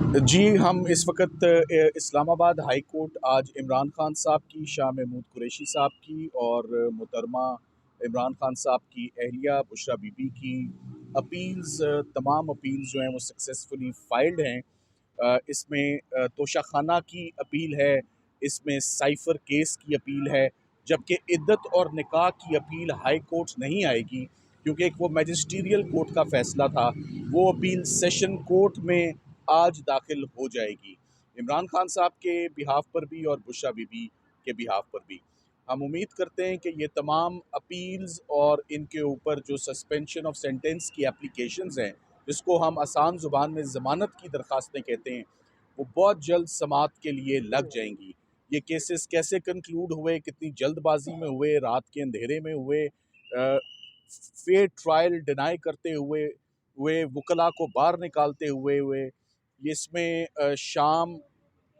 जी, हम इस वक़्त इस्लामाबाद हाई कोर्ट आज इमरान खान साहब की, शाह महमूद कुरैशी साहब की और मोहतरमा इमरान खान साहब की अहलिया बुशरा बीबी की अपील्स, तमाम अपील्स जो हैं वो सक्सेसफुली फ़ाइल्ड हैं। इसमें तोशाखाना की अपील है, इसमें साइफ़र केस की अपील है, जबकि इद्दत और निकाह की अपील हाई कोर्ट नहीं आएगी, क्योंकि एक वो मैजिस्ट्रियल कोर्ट का फ़ैसला था। वो अपील सेशन कोर्ट में आज दाखिल हो जाएगी, इमरान खान साहब के बिहाफ पर भी और बुशरा बीबी के बिहाफ पर भी। हम उम्मीद करते हैं कि ये तमाम अपील्स और इनके ऊपर जो सस्पेंशन ऑफ सेंटेंस की एप्लीकेशंस हैं, जिसको हम आसान ज़ुबान में ज़मानत की दरख्वास्तें कहते हैं, वो बहुत जल्द समात के लिए लग जाएंगी। ये केसेस कैसे कंक्लूड हुए, कितनी जल्दबाजी में हुए, रात के अंधेरे में हुए, फेयर ट्रायल डिनाई करते हुए वकला को बाहर निकालते हुए ये इसमें शाम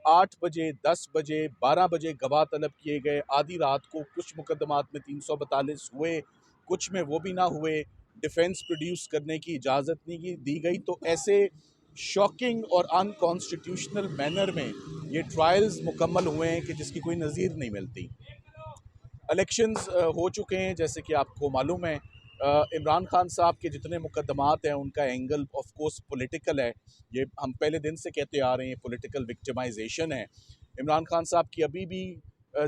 8 बजे, 10 बजे, 12 बजे गवाह तलब किए गए, आधी रात को कुछ मुकदमात में 342 हुए, कुछ में वो भी ना हुए, डिफेंस प्रोड्यूस करने की इजाज़त नहीं दी गई। तो ऐसे शॉकिंग और अनकॉन्स्टिट्यूशनल मैनर में ये ट्रायल्स मुकम्मल हुए हैं कि जिसकी कोई नज़ीर नहीं मिलती। इलेक्शंस हो चुके हैं, जैसे कि आपको मालूम है। इमरान खान साहब के जितने मुकदमात हैं उनका एंगल ऑफ कोर्स पॉलिटिकल है। ये हम पहले दिन से कहते आ रहे हैं, पॉलिटिकल विक्टिमाइजेशन है। इमरान खान साहब की अभी भी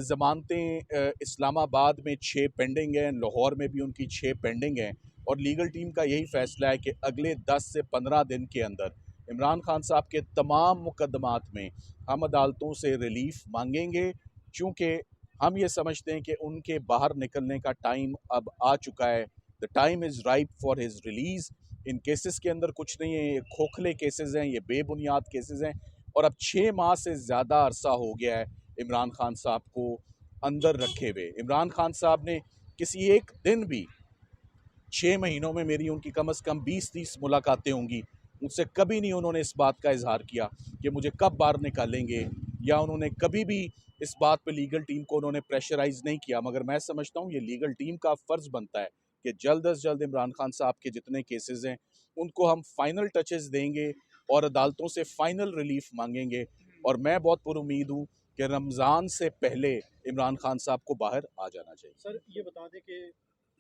ज़मानतें इस्लामाबाद में 6 पेंडिंग हैं, लाहौर में भी उनकी 6 पेंडिंग हैं, और लीगल टीम का यही फैसला है कि अगले 10 से 15 दिन के अंदर इमरान खान साहब के तमाम मुकदमात में हम अदालतों से रिलीफ मांगेंगे, चूँकि हम ये समझते हैं कि उनके बाहर निकलने का टाइम अब आ चुका है। The time is ripe for his release. In cases के अंदर कुछ नहीं है, ये खोखले केसेस हैं, ये बेबुनियाद केसेस हैं, और अब 6 माह से ज़्यादा अरसा हो गया है इमरान खान साहब को अंदर रखे हुए। इमरान खान साहब ने किसी एक दिन भी 6 महीनों में, मेरी उनकी कम से कम 20-30 मुलाकातें होंगी, मुझसे कभी नहीं उन्होंने इस बात का इजहार किया कि मुझे कब बाहर निकालेंगे, या उन्होंने कभी भी इस बात पे लीगल टीम को उन्होंने प्रेशराइज़ नहीं किया। मगर मैं समझता हूँ ये लीगल टीम का फ़र्ज़ बनता है कि जल्द अज़ जल्द इमरान खान साहब के जितने केसेस हैं उनको हम फाइनल टचेस देंगे और अदालतों से फाइनल रिलीफ मांगेंगे। और मैं बहुत पुरुमीद हूँ कि रमज़ान से पहले इमरान खान साहब को बाहर आ जाना चाहिए। सर ये बता दें कि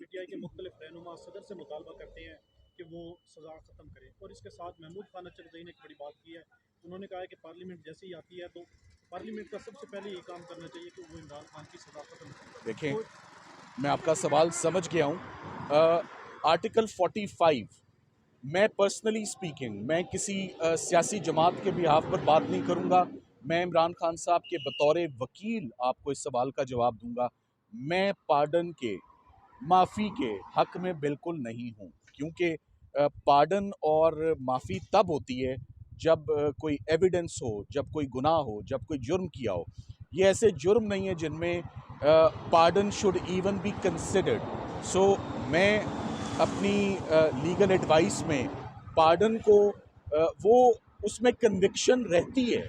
पीटीआई के मुख्तलिफ रहनुमा सदर से मुतालबा करते हैं कि वो सज़ा ख़त्म करें, और इसके साथ महमूद खान अचरजई ने एक बड़ी बात की है। उन्होंने कहा है कि पार्लियामेंट जैसे ही आती है तो पार्लियामेंट का सबसे पहले ये काम करना चाहिए कि वो इमरान खान की सज़ा ख़त्म करें। देखें, तो मैं आपका सवाल समझ गया हूँ। आर्टिकल 45, मैं पर्सनली स्पीकिंग, मैं किसी सियासी जमात के बिहाफ पर बात नहीं करूँगा। मैं इमरान खान साहब के बतौर वकील आपको इस सवाल का जवाब दूंगा। मैं पार्डन के, माफ़ी के हक में बिल्कुल नहीं हूँ, क्योंकि पार्डन और माफ़ी तब होती है जब कोई एविडेंस हो, जब कोई गुनाह हो, जब कोई जुर्म किया हो। ये ऐसे जुर्म नहीं है जिनमें pardon should even be considered. So मैं अपनी लीगल एडवाइस में पार्डन को वो उसमें कन्विक्शन रहती है,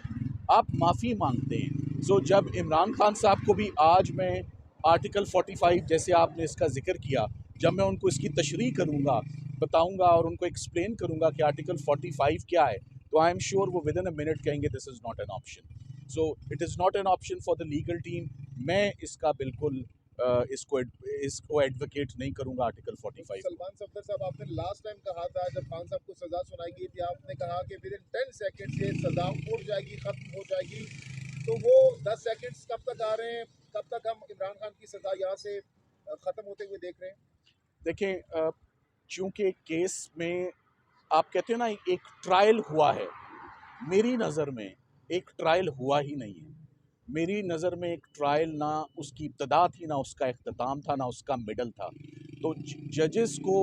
आप माफ़ी मांगते हैं। सो जब इमरान खान साहब को भी आज मैं आर्टिकल 45, जैसे आपने इसका जिक्र किया, जब मैं उनको इसकी तशरीह करूँगा, बताऊँगा और उनको एक्सप्लेन करूँगा कि आर्टिकल 45 क्या है, तो आई एम श्योर वो विद इन अ मिनट कहेंगे this is not an option. So it is not an option for the legal team. मैं इसका बिल्कुल इसको एडवोकेट नहीं करूँगा आर्टिकल 45 को। सलमान सफदर साहब, आपने लास्ट टाइम कहा था जब खान साहब को सजा सुनाई गई थी, आपने कहा कि विद इन 10 सेकेंड ये सजा उड़ जाएगी, खत्म हो जाएगी। तो वो 10 सेकेंड्स कब तक आ रहे हैं? कब तक हम इमरान खान की सजा यहाँ से खत्म होते हुए देख रहे हैं? देखें, चूंकि केस में आप कहते हैं ना एक ट्रायल हुआ है, मेरी नज़र में एक ट्रायल हुआ ही नहीं है। मेरी नज़र में एक ट्रायल ना उसकी इब्तदा थी, ना उसका इख्तिताम था, ना उसका मिडल था। तो जजेस को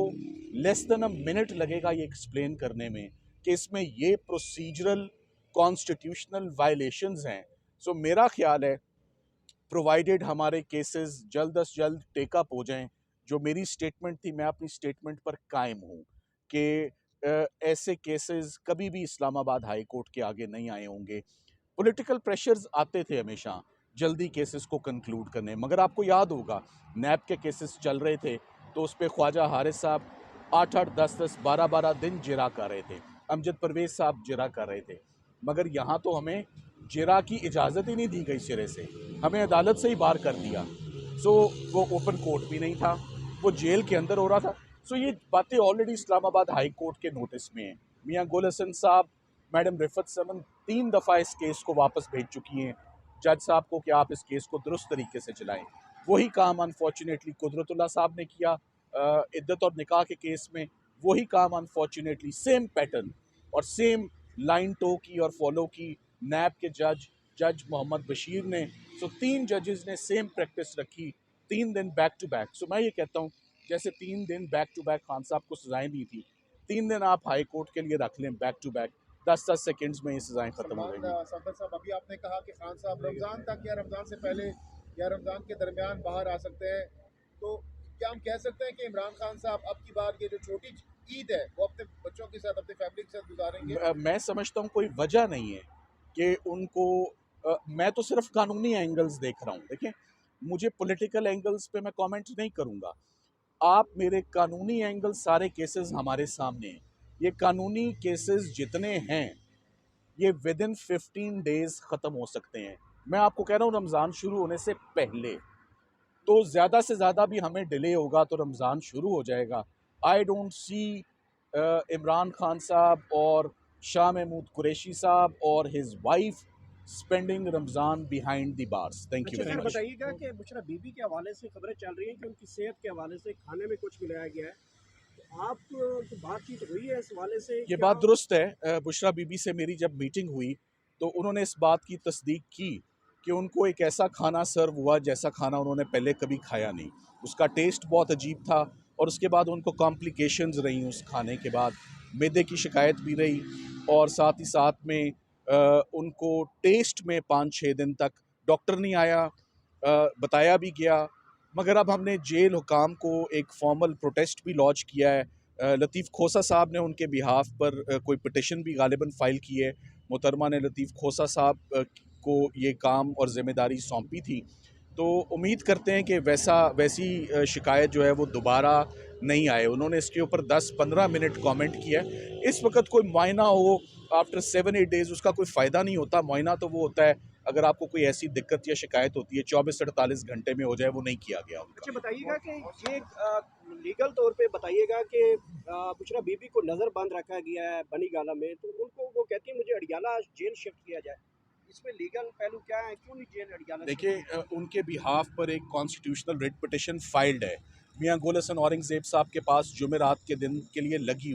लेस देन अ मिनट लगेगा ये एक्सप्लेन करने में कि इसमें ये प्रोसीजरल कॉन्स्टिट्यूशनल वायलेशंस हैं। सो मेरा ख्याल है, प्रोवाइडेड हमारे केसेस जल्द अज जल्द टेकअप हो जाएं, जो मेरी स्टेटमेंट थी, मैं अपनी स्टेटमेंट पर कायम हूँ कि ऐसे केसेस कभी भी इस्लामाबाद हाई कोर्ट के आगे नहीं आए होंगे। पॉलिटिकल प्रेशर्स आते थे हमेशा जल्दी केसेस को कंक्लूड करने, मगर आपको याद होगा नैब के केसेस चल रहे थे तो उस पर ख्वाजा हारिस साहब 8-8, 10-10, 12-12 दिन जिरा कर रहे थे, अमजद परवेज साहब जिरा कर रहे थे। मगर यहाँ तो हमें जिरा की इजाज़त ही नहीं दी गई सिरे से, हमें अदालत से ही बाहर कर दिया। सो वो ओपन कोर्ट भी नहीं था, वो जेल के अंदर हो रहा था। सो ये बातें ऑलरेडी इस्लामाबाद हाई कोर्ट के नोटिस में हैं। मियाँ गुल हसन साहब, मैडम रिफत समन 3 दफ़ा इस केस को वापस भेज चुकी हैं जज साहब को कि आप इस केस को दुरुस्त तरीके से चलाएं। वही काम अनफॉर्चुनेटली कुदरतुल्लाह साहब ने किया इद्दत और निकाह के केस में, वही काम अनफॉर्चुनेटली सेम पैटर्न और सेम लाइन टो की और फॉलो की नैब के जज मोहम्मद बशीर ने। सो 3 जजेस ने सेम प्रैक्टिस रखी 3 दिन बैक टू बैक। सो मैं ये कहता हूँ जैसे 3 दिन बैक टू बैक खान साहब को सजाएं दी थी, 3 दिन आप हाई कोर्ट के लिए रख लें बैक टू बैक, 10-10 सेकंड्स में ये सजाएं खत्म हो जाएंगी। सफदर साहब, अभी आपने कहा कि खान साहब रमज़ान तक या रमज़ान से पहले या रमज़ान के दरमियान बाहर आ सकते हैं, तो क्या हम कह सकते हैं कि इमरान खान साहब अब की बार ये जो छोटी ईद है वो अपने बच्चों के साथ, अपनी फैमिली के साथ गुजारेंगे? मैं समझता हूँ कोई वजह नहीं है कि उनको मैं तो सिर्फ कानूनी एंगल्स देख रहा हूँ। देखिए, मुझे पॉलिटिकल एंगल्स पे मैं कमेंट नहीं करूँगा। आप मेरे कानूनी एंगल, सारे केसेस हमारे सामने हैं। ये कानूनी केसेस जितने हैं ये विद इन 15 डेज ख़त्म हो सकते हैं। मैं आपको कह रहा हूँ रमज़ान शुरू होने से पहले, तो ज़्यादा से ज़्यादा भी हमें डिले होगा तो रमज़ान शुरू हो जाएगा। I don't see Imran Khan साहब और शाह महमूद कुरैशी साहब और his wife spending Ramzan behind the bars. Thank you अच्छा वेरी सर, मच। बताइएगा कि बुशरा बीबी के हवाले से खबरें चल रही हैं कि उनकी सेहत के हवाले से खाने में कुछ मिलाया गया है, तो आप तो बातचीत हुई है इस हवाले से? ये बात दुरुस्त है। बुशरा बीबी से मेरी जब मीटिंग हुई तो उन्होंने इस बात की तस्दीक की कि उनको एक ऐसा खाना सर्व हुआ जैसा खाना उन्होंने पहले कभी खाया नहीं। उसका टेस्ट बहुत अजीब था और उसके बाद उनको कॉम्प्लिकेशंस रही उस खाने के बाद, मैदे की शिकायत भी रही और साथ ही साथ में उनको टेस्ट में 5-6 दिन तक डॉक्टर नहीं आया, बताया भी गया। मगर अब हमने जेल हुकाम को एक फॉर्मल प्रोटेस्ट भी लॉन्च किया है। लतीफ़ खोसा साहब ने उनके बिहाफ पर कोई पिटिशन भी गालिबन फ़ाइल की है। मोहतरमा ने लतीफ़ खोसा साहब को ये काम और ज़िम्मेदारी सौंपी थी, तो उम्मीद करते हैं कि वैसी शिकायत जो है वो दोबारा नहीं आए। उन्होंने इसके ऊपर 10-15 मिनट कमेंट किया है। इस वक्त कोई मुआयना हो आफ्टर 7-8 डेज़ उसका कोई फ़ायदा नहीं होता। मुआयना तो वो होता है अगर आपको कोई ऐसी दिक्कत या शिकायत होती है 24-48 घंटे में हो जाए, वो नहीं किया गया उनका। अच्छा बताइएगा कि ये लीगल तौर पे बताइएगा कि बुशरा बीबी को नज़रबंद रखा गया है बनी गाला में, तो उनको वो कहती है मुझे अडियाला जेल शिफ्ट किया जाए, इसमें लीगल पहलू क्या है, क्यों नहीं जेल अडियाला? देखिए, उनके बिहाफ पर एक कॉन्स्टिट्यूशनल रिट पिटिशन फाइल्ड है। मियाँ गुल हसन औरंगज़ेब साहब के पास जुमेरात के दिन के लिए लगी